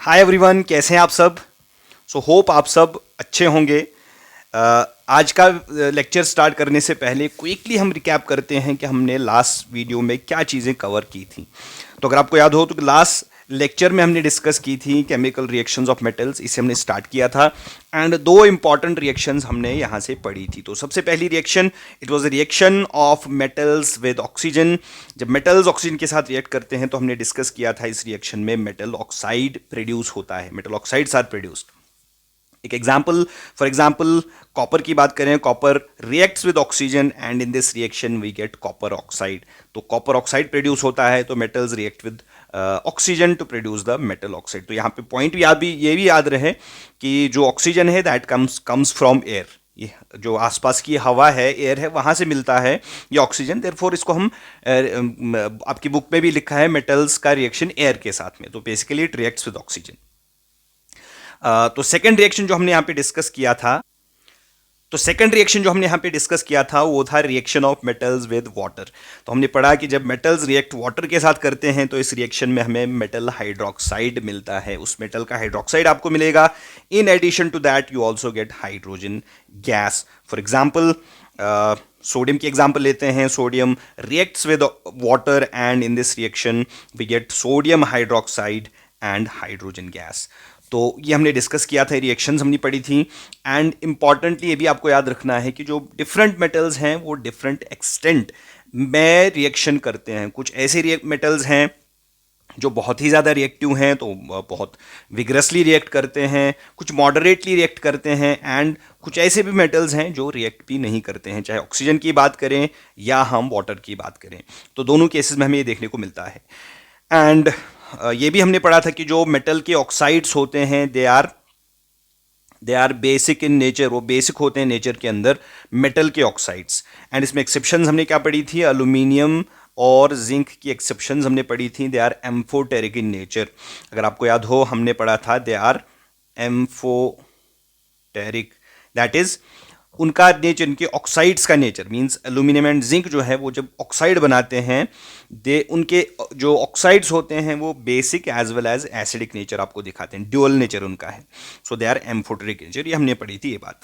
Hi everyone, कैसे हैं आप सब। होप आप सब अच्छे होंगे। आज का लेक्चर स्टार्ट करने से पहले क्विकली हम रिकैप करते हैं कि हमने लास्ट वीडियो में क्या चीज़ें कवर की थी। तो अगर आपको याद हो तो लास्ट लेक्चर में हमने डिस्कस की थी केमिकल रिएक्शंस ऑफ मेटल्स, इसे हमने स्टार्ट किया था। एंड दो इंपॉर्टेंट रिएक्शंस हमने यहाँ से पढ़ी थी। तो सबसे पहली reaction, it was a reaction of metals with oxygen. जब मेटल्स ऑक्सीजन के साथ रिएक्ट करते हैं तो हमने डिस्कस किया था इस रिएक्शन में मेटल ऑक्साइड प्रोड्यूस होता है, मेटल ऑक्साइड्स आर प्रोड्यूस्ड। एक एग्जाम्पल, फॉर एग्जाम्पल कॉपर की बात करें, copper reacts with oxygen and in this reaction we get copper oxide. तो कॉपर ऑक्साइड प्रोड्यूस होता है, तो metals react with oxygen to produce the metal oxide. तो यहाँ पे पॉइंट ये भी याद रहे कि जो ऑक्सीजन है दैट कम्स फ्रॉम एयर। ये जो आसपास की हवा है, एयर है, वहां से मिलता है ये ऑक्सीजन। देयरफॉर इसको हम आपकी बुक में भी लिखा है मेटल्स का रिएक्शन एयर के साथ में, तो basically it reacts with oxygen. तो सेकंड रिएक्शन जो हमने यहाँ पे डिस्कस किया था, वो था reaction of metals with water. तो हमने पढ़ा कि जब मेटल्स रिएक्ट वाटर के साथ करते हैं तो इस रिएक्शन में हमें मेटल हाइड्रोक्साइड मिलता है, उस मेटल का हाइड्रोक्साइड आपको मिलेगा। In addition to that you also get hydrogen gas. For example sodium की एग्जाम्पल लेते हैं। Sodium reacts with water and in this reaction we get sodium hydroxide and hydrogen gas. तो ये हमने डिस्कस किया था, रिएक्शंस हमने पढ़ी थी। एंड इंपॉर्टेंटली ये भी आपको याद रखना है कि जो डिफरेंट मेटल्स हैं वो डिफरेंट एक्सटेंट में रिएक्शन करते हैं। कुछ ऐसे मेटल्स हैं जो बहुत ही ज़्यादा रिएक्टिव हैं, तो बहुत विग्रसली रिएक्ट करते हैं, कुछ मॉडरेटली रिएक्ट करते हैं, एंड कुछ ऐसे भी मेटल्स हैं जो रिएक्ट भी नहीं करते हैं, चाहे ऑक्सीजन की बात करें या हम वाटर की बात करें। तो दोनों केसेस में हमें ये देखने को मिलता है। एंड ये भी हमने पढ़ा था कि जो मेटल के ऑक्साइड्स होते हैं they are basic in nature, वो बेसिक होते हैं नेचर के अंदर मेटल के ऑक्साइड्स। एंड इसमें एक्सेप्शंस हमने क्या पढ़ी थी, एल्यूमिनियम और जिंक की एक्सेप्शंस हमने पढ़ी थी। They are amphoteric in nature. अगर आपको याद हो हमने पढ़ा था they are amphoteric, that is उनका नेचर, इनके ऑक्साइड्स का nature means aluminium and zinc जो है वो जब ऑक्साइड बनाते हैं दे उनके जो ऑक्साइड्स होते हैं वो basic as well as acidic nature आपको दिखाते हैं, ड्यूअल नेचर उनका है। So they are amphoteric nature, ये हमने पढ़ी थी ये बात।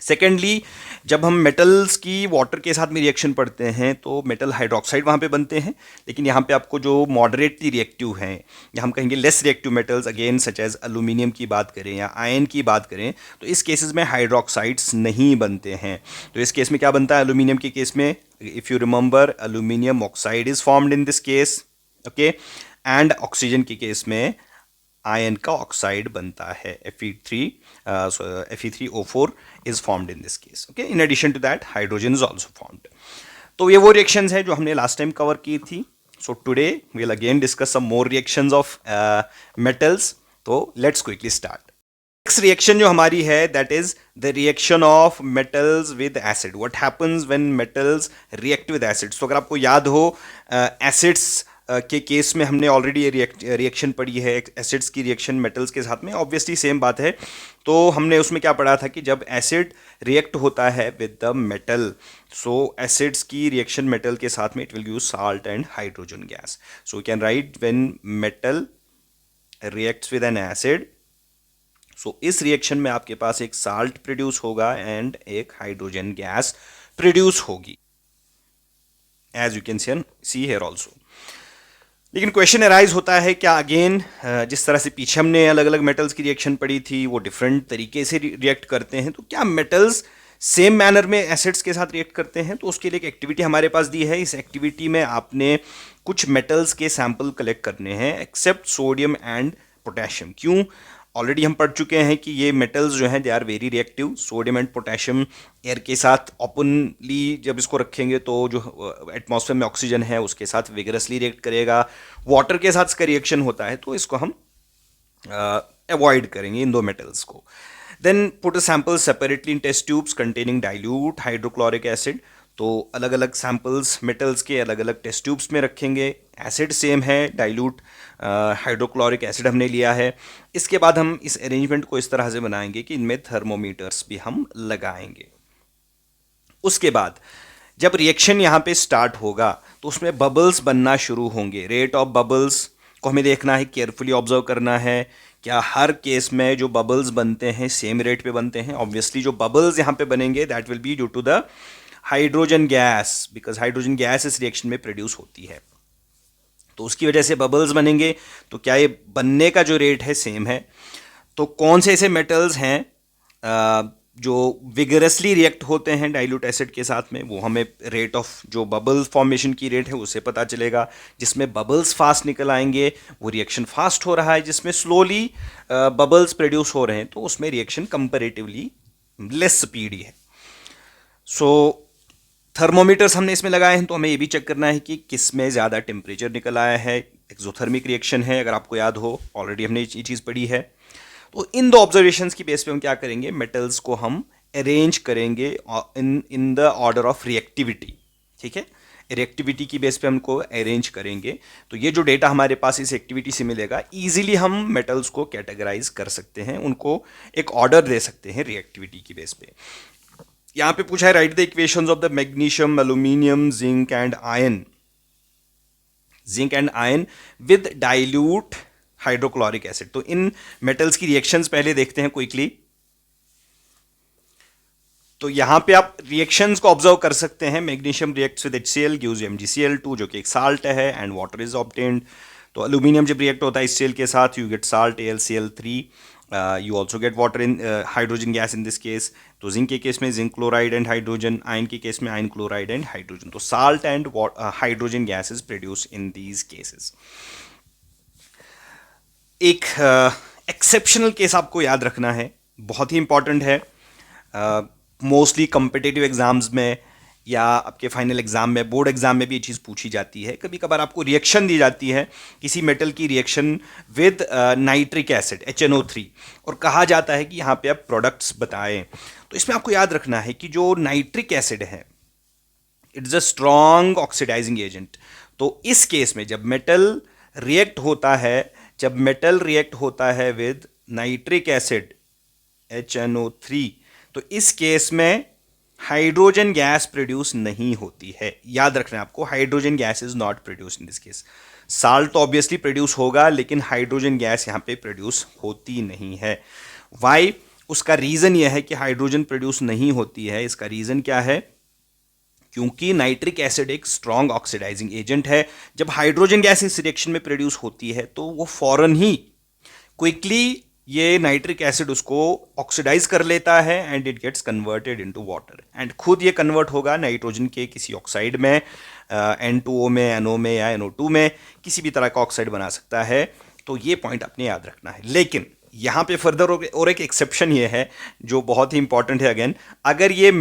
सेकेंडली, जब हम मेटल्स की वाटर के साथ में रिएक्शन पढ़ते हैं तो मेटल हाइड्रोक्साइड वहाँ पे बनते हैं, लेकिन यहाँ पे आपको जो मॉडरेटली रिएक्टिव हैं या हम कहेंगे less reactive metals, again such as aluminium की बात करें या आयन की बात करें, तो इस केसेस में हाइड्रोक्साइड्स नहीं बनते हैं। तो इस केस में क्या बनता है, एल्यूमिनियम के केस में if you remember aluminium oxide is formed in this case, okay. And oxygen के केस में आयन का ऑक्साइड बनता है, Fe3O4 is formed in this case, okay. In addition to that hydrogen is also formed. तो ये वो reactions हैं जो हमने लास्ट टाइम कवर की थी। So today we'll again discuss some more reactions of metals. तो let's quickly start. Next reaction जो हमारी है that is the reaction of metals with acid. What happens when metals react with acids. तो अगर आपको याद हो एसिड्स के केस में हमने ऑलरेडी ये रिएक्शन पढ़ी है, एसिड्स की रिएक्शन मेटल्स के साथ में, ऑब्वियसली सेम बात है। तो हमने उसमें क्या पढ़ा था कि जब एसिड रिएक्ट होता है with the metal, so acids की रिएक्शन मेटल के साथ में it will give salt and hydrogen gas. So we can write when metal reacts with an acid, so इस रिएक्शन में आपके पास एक साल्ट प्रोड्यूस होगा एंड एक हाइड्रोजन गैस प्रोड्यूस होगी, as you can see here also. लेकिन question arise होता है क्या, अगेन जिस तरह से पीछे हमने अलग अलग मेटल्स की रिएक्शन पढ़ी थी वो डिफरेंट तरीके से रिएक्ट करते हैं, तो क्या मेटल्स सेम मैनर में एसिड्स के साथ रिएक्ट करते हैं। तो उसके लिए एक एक्टिविटी हमारे पास दी है। इस एक्टिविटी में आपने कुछ मेटल्स के सैंपल कलेक्ट करने हैं एक्सेप्ट सोडियम एंड पोटेशियम। क्यों, ऑलरेडी हम पढ़ चुके हैं कि ये मेटल्स जो हैं they are very reactive. Sodium and potassium air के साथ ओपनली जब इसको रखेंगे तो जो एटमॉस्फेयर में ऑक्सीजन है उसके साथ विगरसली रिएक्ट करेगा। वाटर के साथ इसका रिएक्शन होता है, तो इसको हम अवॉइड करेंगे इन दो मेटल्स को। Then put a sample separately in test tubes containing dilute hydrochloric acid. तो अलग अलग सैंपल्स मेटल्स के अलग अलग टेस्ट ट्यूब्स में रखेंगे। एसिड सेम है, डाइल्यूट हाइड्रोक्लोरिक एसिड हमने लिया है। इसके बाद हम इस अरेंजमेंट को इस तरह से बनाएंगे कि इनमें थर्मोमीटर्स भी हम लगाएंगे। उसके बाद जब रिएक्शन यहाँ पे स्टार्ट होगा तो उसमें बबल्स बनना शुरू होंगे। रेट ऑफ बबल्स को हमें देखना है, केयरफुली ऑब्जर्व करना है क्या हर केस में जो बबल्स बनते हैं सेम रेट पे बनते हैं। ऑब्वियसली जो बबल्स यहाँ पे बनेंगे that will be due to the hydrogen gas, because hydrogen gas इस रिएक्शन में प्रोड्यूस होती है, तो उसकी वजह से बबल्स बनेंगे। तो क्या ये बनने का जो रेट है सेम है? तो कौन से ऐसे मेटल्स हैं जो विगरसली रिएक्ट होते हैं डाइल्यूट एसिड के साथ में, वो हमें रेट ऑफ जो बबल फॉर्मेशन की रेट है उससे पता चलेगा। जिसमें बबल्स फास्ट निकल आएंगे वो रिएक्शन फास्ट हो रहा है, जिसमें स्लोली बबल्स प्रोड्यूस हो रहे हैं तो उसमें रिएक्शन कंपैरेटिवली लेस स्पीडी है। सो थर्मोमीटर्स हमने इसमें लगाए हैं तो हमें ये भी चेक करना है कि किस में ज़्यादा टेम्परेचर निकल आया है। एक्सोथर्मिक रिएक्शन है, अगर आपको याद हो, ऑलरेडी हमने ये चीज़ पढ़ी है। तो इन दो ऑब्जर्वेशंस की बेस पे हम क्या करेंगे, मेटल्स को हम अरेंज करेंगे in the order of reactivity. ठीक है, रिएक्टिविटी की बेस पे हमको अरेंज करेंगे। तो ये जो डेटा हमारे पास इस एक्टिविटी से मिलेगा, इजीली हम मेटल्स को कैटेगराइज कर सकते हैं, उनको एक ऑर्डर दे सकते हैं रिएक्टिविटी की बेस पे। यहां पे पूछा है right the equations of the magnesium, aluminium, zinc and ion, zinc and ion with dilute hydrochloric acid. तो इन मेटल्स की रिएक्शंस पहले देखते हैं क्विकली। तो यहां पे आप रिएक्शंस को ऑब्जर्व कर सकते हैं। Magnesium reacts with HCl gives MgCl2 जो कि एक साल्ट है एंड वाटर इज ऑब्टेन्ड। तो एल्यूमिनियम जब रिएक्ट होता है HCl के साथ you get salt AlCl3, you also get water in hydrogen gas in this case. तो जिंक के केस में zinc chloride and hydrogen, ion के केस में आयन क्लोराइड एंड हाइड्रोजन। तो salt and hydrogen gas is produce in these cases. एक exceptional case आपको याद रखना है, बहुत ही इंपॉर्टेंट है। मोस्टली कम्पिटिटिव एग्जाम्स में या आपके फाइनल एग्जाम में, बोर्ड एग्जाम में भी ये चीज़ पूछी जाती है। कभी कभार आपको रिएक्शन दी जाती है किसी मेटल की reaction with nitric acid HNO3 और कहा जाता है कि यहाँ पे आप प्रोडक्ट्स बताएं। तो इसमें आपको याद रखना है कि जो नाइट्रिक एसिड है it is a strong oxidising agent. तो इस केस में जब मेटल रिएक्ट होता है विद नाइट्रिक एसिड HNO3, तो इस केस में हाइड्रोजन गैस प्रोड्यूस नहीं होती है। याद रखना है आपको, hydrogen gas is not produce in this case. Salt तो ऑब्वियसली प्रोड्यूस होगा लेकिन हाइड्रोजन गैस यहां पे प्रोड्यूस होती नहीं है। वाई? उसका रीजन यह है कि हाइड्रोजन प्रोड्यूस नहीं होती है। इसका रीजन क्या है? क्योंकि नाइट्रिक एसिड एक स्ट्रॉन्ग ऑक्सीडाइजिंग एजेंट है। जब हाइड्रोजन गैस इस रिएक्शन में प्रोड्यूस होती है तो वो फौरन ही क्विकली ये नाइट्रिक एसिड उसको ऑक्सीडाइज कर लेता है and it gets converted into water, and खुद ये कन्वर्ट होगा नाइट्रोजन के किसी ऑक्साइड में, N2O में, NO में या NO2 में, किसी भी तरह का ऑक्साइड बना सकता है। तो ये पॉइंट अपने याद रखना है। लेकिन यहाँ पे फर्दर और एक एक्सेप्शन ये है जो बहुत ही इंपॉर्टेंट है। अगेन, अगर ये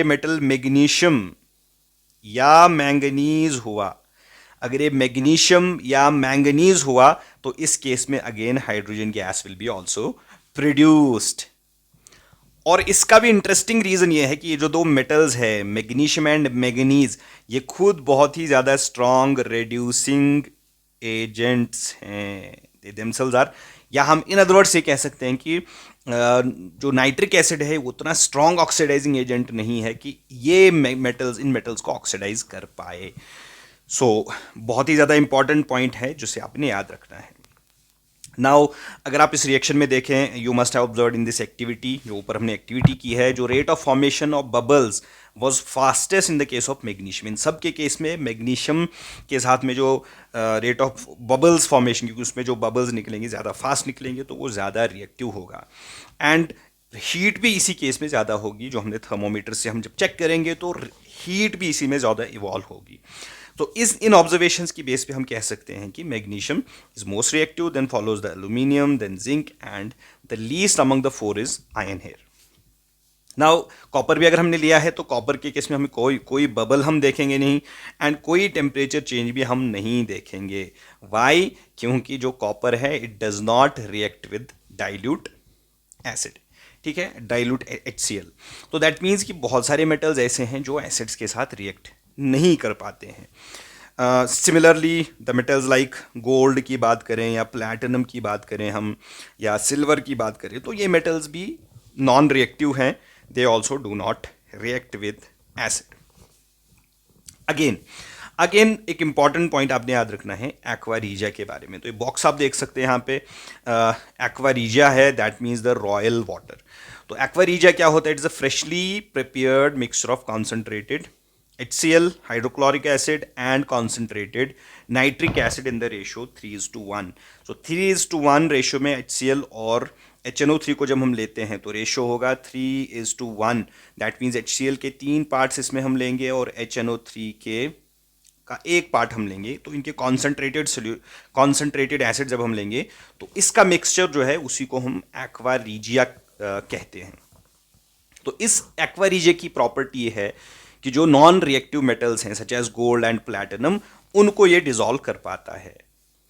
मेटल मैग्नीशियम या मैंगनीज हुआ, अगर ये मैग्नीशियम या मैंगनीज हुआ तो इस केस में again hydrogen gas will be also produced. और इसका भी इंटरेस्टिंग रीजन ये है कि ये जो दो मेटल्स है मैग्नीशियम एंड मैंगनीज, ये खुद बहुत ही ज्यादा स्ट्रॉन्ग रेड्यूसिंग एजेंट्स हैं। दे देमसेल्व्स आर, या हम इन अदर वर्ड्स ये कह सकते हैं कि जो नाइट्रिक एसिड है वो उतना स्ट्रॉन्ग ऑक्सीडाइजिंग एजेंट नहीं है कि ये इन मेटल्स को ऑक्सीडाइज कर पाए। बहुत ही ज़्यादा इंपॉर्टेंट पॉइंट है जिसे आपने याद रखना है। नाउ अगर आप इस रिएक्शन में देखें, you must have observed in this activity, जो ऊपर हमने एक्टिविटी की है, जो rate of formation of bubbles was fastest in the case of magnesium. इन सब के केस में मैग्नीशियम के साथ में जो रेट ऑफ बबल्स फॉर्मेशन, क्योंकि उसमें जो बबल्स निकलेंगे ज़्यादा फास्ट निकलेंगे तो वो ज़्यादा रिएक्टिव होगा, एंड हीट भी इसी केस में ज़्यादा होगी। जो हमने थर्मोमीटर से हम जब चेक करेंगे तो हीट भी इसी में ज़्यादा इवॉल्व होगी। तो इन ऑब्जर्वेशंस की बेस पे हम कह सकते हैं कि magnesium is most reactive, then follows the aluminium, then zinc, and the least among the four is iron here. Now copper भी अगर हमने लिया है तो कॉपर के केस में हमें कोई बबल हम देखेंगे नहीं एंड कोई टेम्परेचर चेंज भी हम नहीं देखेंगे। वाई? क्योंकि जो कॉपर है it does not react with dilute acid, ठीक है, डाइल्यूट HCl। तो दैट मीन्स कि बहुत सारे मेटल्स ऐसे हैं जो एसिड्स के साथ रिएक्ट नहीं कर पाते हैं। Similarly the metals like gold की बात करें या प्लैटिनम की बात करें हम, या सिल्वर की बात करें, तो ये मेटल्स भी नॉन रिएक्टिव हैं। They also do not react with acid. Again, again एक इंपॉर्टेंट पॉइंट आपने याद रखना है एक्वा रीजिया के बारे में। तो ये बॉक्स आप देख सकते हैं यहाँ पे, एक्वा रीजिया है, that means the royal water. तो एक्वा रीजिया क्या होता है? It's a freshly prepared mixture of concentrated HCl, hydrochloric acid and concentrated nitric acid in the ratio 3:1। So 3:1 ratio में HCl और HNO3 को जब हम लेते हैं तो रेशियो होगा 3:1। दैट मीन्स HCl के 3 पार्ट्स इसमें हम लेंगे और HNO3 के का 1 पार्ट हम लेंगे। तो इनके कॉन्सेंट्रेटेड एसिड जब हम लेंगे तो इसका मिक्सचर जो है उसी को हम एक्वा रीजिया कहते हैं। तो इस एक्वा रीजिया की प्रॉपर्टी है कि जो नॉन रिएक्टिव मेटल्स हैं such as gold and platinum, उनको ये डिसॉल्व कर पाता है।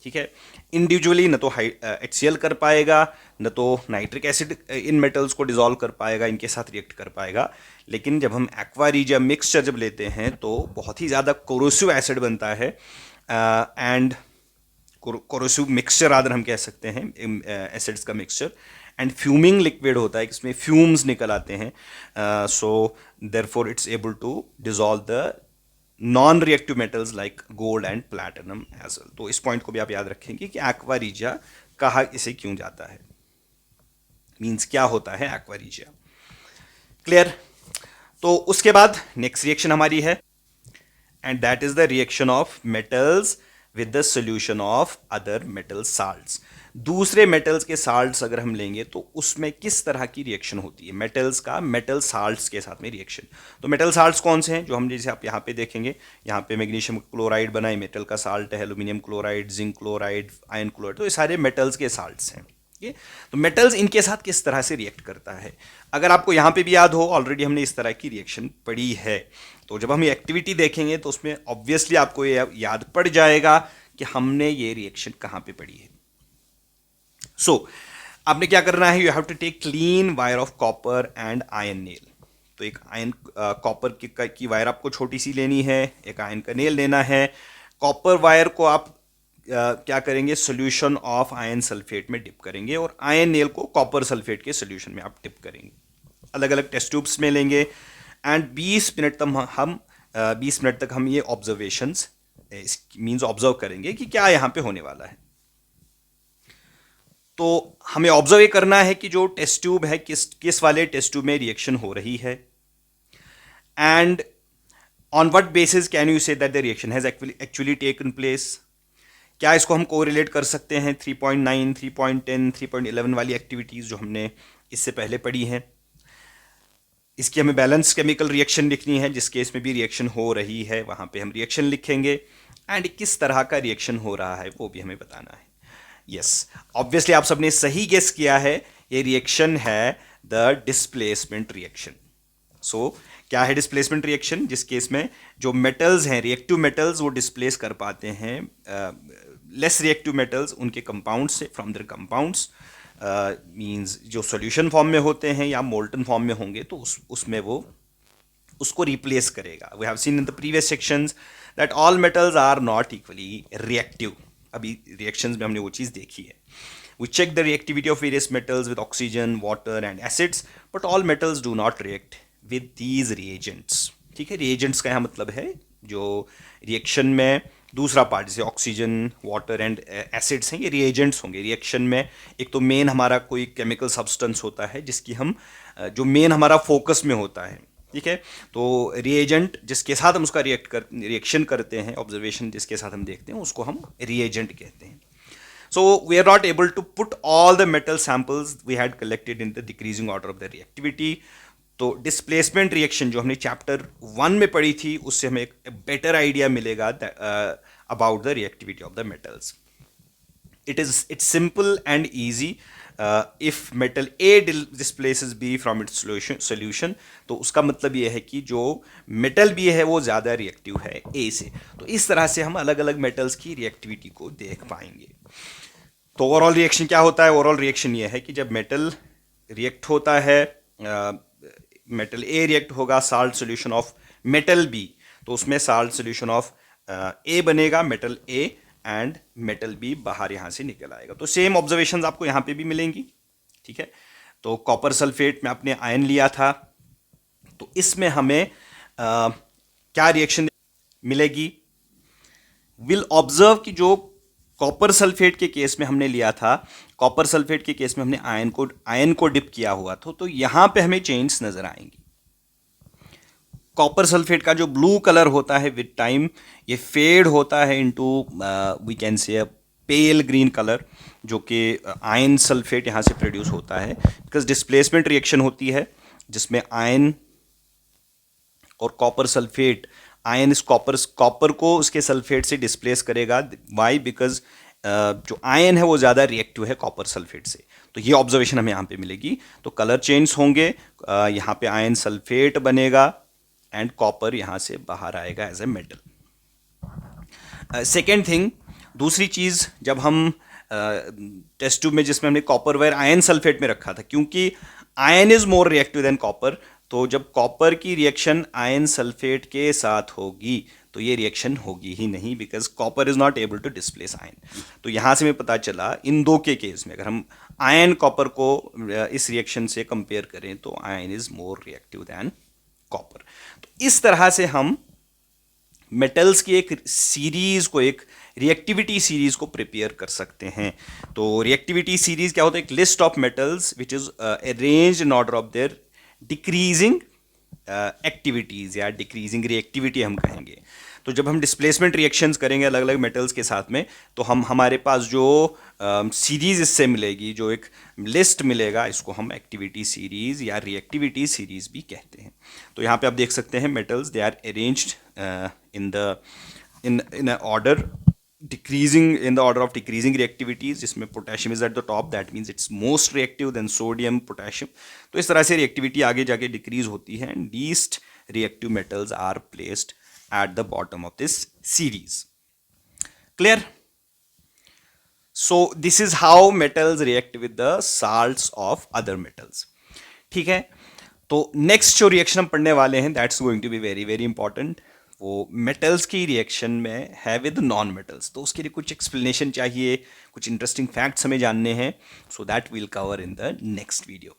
ठीक है, इंडिविजुअली न तो HCl कर पाएगा, न तो नाइट्रिक एसिड इन मेटल्स को डिसॉल्व कर पाएगा, इनके साथ रिएक्ट कर पाएगा। लेकिन जब हम एक्वा रीजिया मिक्सचर जब लेते हैं तो बहुत ही ज़्यादा कोरोसिव एसिड बनता है, एंड कोरोसिव मिक्सचर रादर हम कह सकते हैं, एसिड्स का मिक्सचर, एंड फ्यूमिंग लिक्विड होता है, इसमें फ्यूम्स निकल आते हैं। So therefore it's able to dissolve the non reactive metals like gold and platinum as well. तो इस पॉइंट को भी आप याद रखेंगे कि एक्वा रीजिया कहा इसे क्यों जाता है, मींस क्या होता है एक्वा रीजिया। क्लियर? तो उसके बाद नेक्स्ट रिएक्शन हमारी है, and that is the reaction of metals with the solution of other metal salts. दूसरे मेटल्स के साल्ट्स अगर हम लेंगे तो उसमें किस तरह की रिएक्शन होती है मेटल्स का मेटल साल्ट्स के साथ में रिएक्शन। तो मेटल साल्ट्स कौन से हैं जो हम जैसे आप यहाँ पे देखेंगे, यहाँ पे मैग्नीशियम क्लोराइड बना है, मेटल का साल्ट है, aluminium chloride, zinc chloride, iron chloride, तो ये सारे मेटल्स के साल्ट्स हैं। तो मेटल्स इनके साथ किस तरह से रिएक्ट करता है, अगर आपको यहाँ पे भी याद हो, ऑलरेडी हमने इस तरह की रिएक्शन पढ़ी है। तो जब हम ये एक्टिविटी देखेंगे तो उसमें ऑब्वियसली आपको ये याद पड़ जाएगा कि हमने ये रिएक्शन कहाँ पे पढ़ी है। सो आपने क्या करना है, you have to take clean wire of copper and iron nail. तो एक आयरन कॉपर की वायर आपको छोटी सी लेनी है, एक आयरन का नेल लेना है। कॉपर वायर को आप क्या करेंगे, सोल्यूशन ऑफ आयरन सल्फेट में डिप करेंगे और आयरन नेल को कॉपर सल्फेट के सोल्यूशन में आप डिप करेंगे। अलग अलग टेस्ट ट्यूब्स में लेंगे एंड 20 मिनट तक हम ये ऑब्जर्वेशंस मींस ऑब्जर्व करेंगे कि क्या यहाँ पे होने वाला है। तो हमें ऑब्जर्व ये करना है कि जो टेस्ट ट्यूब है किस वाले टेस्ट ट्यूब में रिएक्शन हो रही है, and on what basis can you say that the reaction has actually taken place. क्या इसको हम कोरिलेट कर सकते हैं 3.9, 3.10, 3.11 वाली एक्टिविटीज जो हमने इससे पहले पढ़ी हैं। इसकी हमें बैलेंस केमिकल रिएक्शन लिखनी है, जिस केस में भी रिएक्शन हो रही है वहां पे हम रिएक्शन लिखेंगे, एंड किस तरह का रिएक्शन हो रहा है वो भी हमें बताना है। यस, ऑब्वियसली आप सबने सही गेस किया है, ये रिएक्शन है द डिस्प्लेसमेंट रिएक्शन। सो क्या है डिस्प्लेसमेंट रिएक्शन? जिस केस में जो मेटल्स हैं, रिएक्टिव मेटल्स, वो डिस्प्लेस कर पाते हैं लेस रिएक्टिव मेटल्स उनके कंपाउंड्स से, फ्रॉम देयर कंपाउंड्स, मींस जो सॉल्यूशन फॉर्म में होते हैं या मोल्टन फॉर्म में होंगे तो उसमें वो उसको रिप्लेस करेगा। We have seen in the previous sections that all metals are not equally reactive. अभी रिएक्शंस में हमने वो चीज़ देखी है। We check the reactivity of various metals with oxygen, water and acids, but all metals do not react with these reagents। ठीक है, reagents का यहाँ मतलब है जो रिएक्शन में दूसरा पार्ट, जैसे ऑक्सीजन, वाटर एंड एसिड्स हैं, ये रिएजेंट्स होंगे रिएक्शन में। एक तो मेन हमारा कोई केमिकल सब्सटेंस होता है जिसकी हम जो मेन हमारा फोकस में होता है। ठीक है, तो रिएजेंट जिसके साथ हम उसका रिएक्शन करते हैं, ऑब्जर्वेशन जिसके साथ हम देखते हैं, उसको हम रिएजेंट कहते हैं। So we are not able to put all the metal samples we had collected in the decreasing order of the reactivity। तो डिस्प्लेसमेंट रिएक्शन जो हमने चैप्टर 1 में पढ़ी थी उससे हमें एक बेटर आइडिया मिलेगा about the reactivity of the metals. It's simple and easy. If metal A displaces B from its solution, तो उसका मतलब ये है कि जो मेटल बी है वो ज़्यादा रिएक्टिव है ए से। तो इस तरह से हम अलग अलग मेटल्स की रिएक्टिविटी को देख पाएंगे। तो ओवरऑल रिएक्शन क्या होता है? ओवरऑल रिएक्शन ये है कि जब मेटल रिएक्ट होता है, मेटल ए रिएक्ट होगा salt solution of metal B, तो उसमें साल्ट सोल्यूशन ऑफ ए बनेगा, metal A, and metal B बाहर यहाँ से निकल आएगा। तो सेम ऑब्जर्वेशंस आपको यहाँ पे भी मिलेंगी। ठीक है, तो कॉपर सल्फेट में आपने आयन लिया था, तो इसमें हमें क्या रिएक्शन मिलेगी? विल ऑब्जर्व कि जो कॉपर सल्फेट के केस में हमने लिया था, कॉपर सल्फेट के केस में हमने आयन को डिप किया हुआ था, तो यहां पे हमें चेंज नजर आएंगी। कॉपर सल्फेट का जो ब्लू कलर होता है विद टाइम ये फेड होता है into we can say a pail green colour, जो कि आयन सल्फेट यहाँ से प्रोड्यूस होता है, बिकॉज डिस्प्लेसमेंट रिएक्शन होती है जिसमें आयन और कॉपर सल्फेट, आयन इस कॉपर को उसके सल्फेट से डिस्प्लेस करेगा। वाई? बिकॉज जो आयन है वो ज़्यादा रिएक्टिव है कॉपर सल्फेट से। तो ये ऑब्जर्वेशन हमें यहाँ पे मिलेगी। तो कलर चेंज होंगे, यहाँ पे आयन सल्फेट बनेगा एंड कॉपर यहाँ से बाहर आएगा as a metal. Second thing, दूसरी चीज़, जब हम टेस्ट ट्यूब में जिसमें हमने कॉपर वायर आयन सल्फेट में रखा था, क्योंकि ion is more reactive than copper, तो जब कॉपर की रिएक्शन आयन सल्फेट के साथ होगी तो ये रिएक्शन होगी ही नहीं, because copper is not able to displace iron. तो यहाँ से हमें पता चला इन दो के केस में अगर हम आयन कॉपर को इस रिएक्शन से कंपेयर करें तो iron is more reactive than copper. तो इस तरह से हम मेटल्स की एक सीरीज को, एक रिएक्टिविटी सीरीज को प्रिपेयर कर सकते हैं। तो रिएक्टिविटी सीरीज क्या होता है? एक list of metals which is arranged in order of their decreasing activities या डिक्रीजिंग रिएक्टिविटी हम कहेंगे। तो जब हम डिस्प्लेसमेंट रिएक्शंस करेंगे अलग अलग मेटल्स के साथ में, तो हमारे पास जो सीरीज इससे मिलेगी, जो एक लिस्ट मिलेगा, इसको हम एक्टिविटी सीरीज या रिएक्टिविटी सीरीज भी कहते हैं। तो यहाँ पे आप देख सकते हैं metals they are arranged in a order decreasing, in the order of decreasing reactivities, जिसमें potassium is at the top, that means it's most reactive, then sodium, potassium। तो इस तरह से रिएक्टिविटी आगे जाके डिक्रीज होती है and least reactive metals are placed at the bottom of this series। Clear? So this is how metals react with the salts of other metals। ठीक है, तो नेक्स्ट जो रिएक्शन हम पढ़ने वाले हैं that's going to be very very important. वो metals की रिएक्शन में है विद नॉन मेटल्स। तो उसके लिए कुछ एक्सप्लेनेशन चाहिए, कुछ इंटरेस्टिंग फैक्ट्स हमें जानने हैं, so that will cover in the next video.